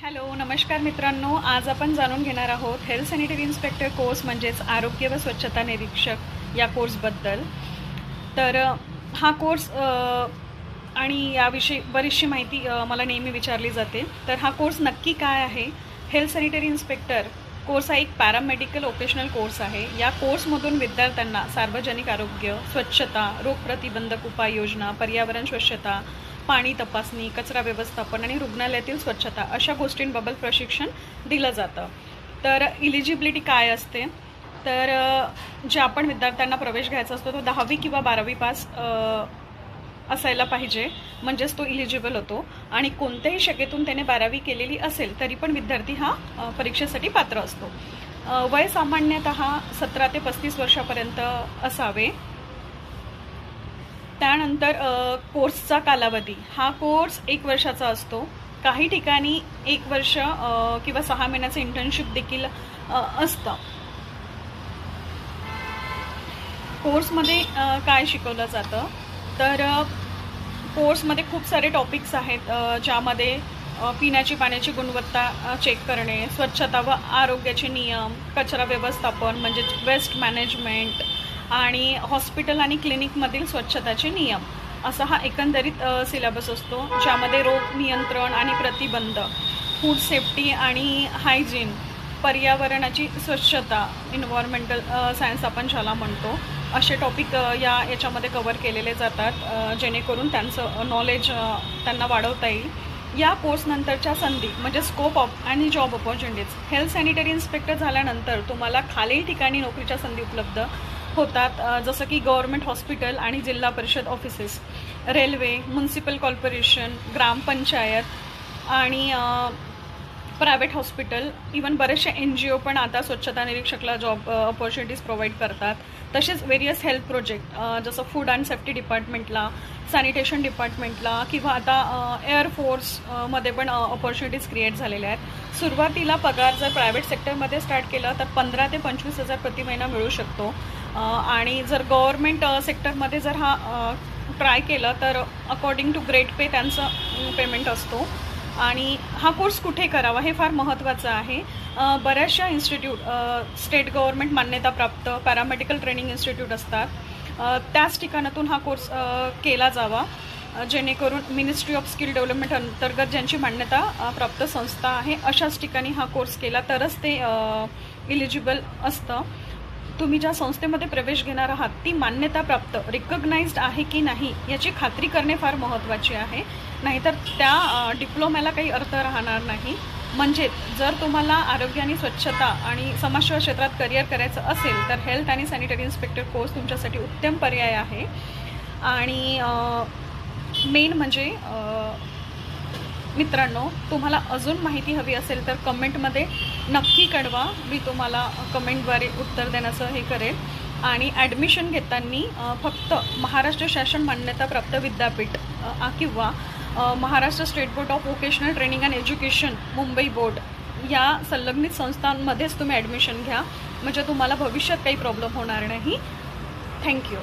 Hello नमस्कार मित्रांनो, आज आपण जाणून घेणार आहोत हेल्थ सॅनिटरी इन्स्पेक्टर कोर्स म्हणजेच आरोग्य व स्वच्छता निरीक्षक या कोर्सबद्दल। तर हा कोर्स आणि याविषयी बरीचशी माहिती मला नेहमी विचारली जाते। तर हा कोर्स नक्की काय आहे? हेल्थ सॅनिटरी इन्स्पेक्टर कोर्स हा एक पॅरामेडिकल ओकेशनल कोर्स आहे। या कोर्समधून विद्यार्थ्यांना सार्वजनिक आरोग्य, स्वच्छता, रोगप्रतिबंधक उपाययोजना, पर्यावरण स्वच्छता, पाणी तपासणी, कचरा व्यवस्थापन आणि रुग्णालयातील स्वच्छता अशा गोष्टींबाबत प्रशिक्षण दिलं जातं। तर इलिजिबिलिटी काय असते? तर जे आपण विद्यार्थ्यांना प्रवेश घ्यायचा असतो तो 10वी किंवा 12वी पास असायला पाहिजे, म्हणजेच तो इलिजिबल होतो। आणि कोणत्याही शाखेतून त्याने 12वी केलेली असेल तरी पण विद्यार्थी हा परीक्षेसाठी पात्र असतो। वय सामान्यतः 17 ते 35 वर्षापर्यंत असावे। त्यानंतर कोर्सचा कालावधी, हा कोर्स 1 वर्षाचा असतो। काही ठिकाणी 1 वर्ष किंवा 6 महिन्याचं इंटर्नशिप देखील असतं। कोर्समध्ये काय शिकवलं जातं? तर कोर्समध्ये खूप सारे टॉपिक्स आहेत, ज्यामध्ये पिण्याची पाण्याची गुणवत्ता चेक करणे, स्वच्छता व आरोग्याचे नियम, कचरा व्यवस्थापन म्हणजे वेस्ट मॅनेजमेंट आणि हॉस्पिटल आणि क्लिनिकमधील स्वच्छताचे नियम, असा हा एकंदरीत सिलेबस असतो। ज्यामध्ये रोग नियंत्रण आणि प्रतिबंध, फूड सेफ्टी आणि हायजीन, पर्यावरणाची स्वच्छता, एन्व्हायरमेंटल सायन्स आपण ज्याला म्हणतो, असे टॉपिक याच्यामध्ये कव्हर केलेले जातात, जेणेकरून त्यांचं नॉलेज त्यांना वाढवता येईल। या कोर्सनंतरच्या संधी म्हणजे स्कोप ऑफ आणि job opportunities, health sanitary inspector झाल्यानंतर तुम्हाला खालील ठिकाणी नोकरीच्या संधी उपलब्ध होतात, जसं की गव्हर्नमेंट हॉस्पिटल आणि जिल्हा परिषद ऑफिसेस, रेल्वे, म्युनिसिपल कॉर्पोरेशन, ग्रामपंचायत आणि प्रायव्हेट हॉस्पिटल, इवन बरेचसे NGO पण आता स्वच्छता निरीक्षकला जॉब अपॉर्च्युनिटीज प्रोव्हाइड करतात। तसेच वेरियस हेल्थ प्रोजेक्ट, जसं फूड अँड सेफ्टी डिपार्टमेंटला, सॅनिटेशन डिपार्टमेंटला किंवा आता एअरफोर्समध्ये पण अपॉर्च्युनिटीज क्रिएट झालेल्या आहेत। सुरुवातीला पगार जर प्रायव्हेट सेक्टरमध्ये स्टार्ट केलं तर 15 ते 25 हजार प्रति महिना मिळू शकतो, आणि जर गव्हर्नमेंट सेक्टरमध्ये जर हा ट्राय केलं तर अकॉर्डिंग टू ग्रेड पे त्यांचं पेमेंट असतो। आणि हा कोर्स कुठे करावा हे फार महत्त्वाचं आहे। बऱ्याचशा इन्स्टिट्यूट, स्टेट गव्हर्नमेंट मान्यताप्राप्त पॅरामेडिकल ट्रेनिंग इन्स्टिट्यूट असतात, त्याच ठिकाणातून हा कोर्स केला जावा, जेणेकरून मिनिस्ट्री ऑफ स्किल डेव्हलपमेंट अंतर्गत ज्यांची मान्यता प्राप्त संस्था आहे अशाच ठिकाणी हा कोर्स केला तरच ते इलिजिबल असतं। तुम्ही ज्या संस्थेमध्ये प्रवेश घेणार आहात ती मान्यताप्राप्त रिकग्नाइज्ड आहे की नाही याची खात्री करणे फार महत्त्वाची आहे, नाहीतर त्या डिप्लोम्याला काही अर्थ राहणार नाही। म्हणजे जर तुम्हाला आरोग्य आणि स्वच्छता आणि समाजसेवा क्षेत्रात करिअर करायचं असेल तर हेल्थ आणि सॅनिटरी इन्स्पेक्टर कोर्स तुमच्यासाठी उत्तम पर्याय आहे। आणि मेन म्हणजे मित्रांनो, तुम्हाला अजून माहिती हवी असेल तर कमेंटमध्ये नक्की कळवा, मी तुम्हाला कमेंटद्वारे उत्तर देण्याचं हे करेल। आणि ॲडमिशन घेताना फक्त महाराष्ट्र शासन मान्यताप्राप्त विद्यापीठ किंवा Maharashtra state board of vocational training and education Mumbai board या संलग्नित संस्थांमध्येच तुम्ही ॲडमिशन घ्या, म्हणजे तुम्हाला भविष्यात काही प्रॉब्लेम होणार नाही। थँक्यू।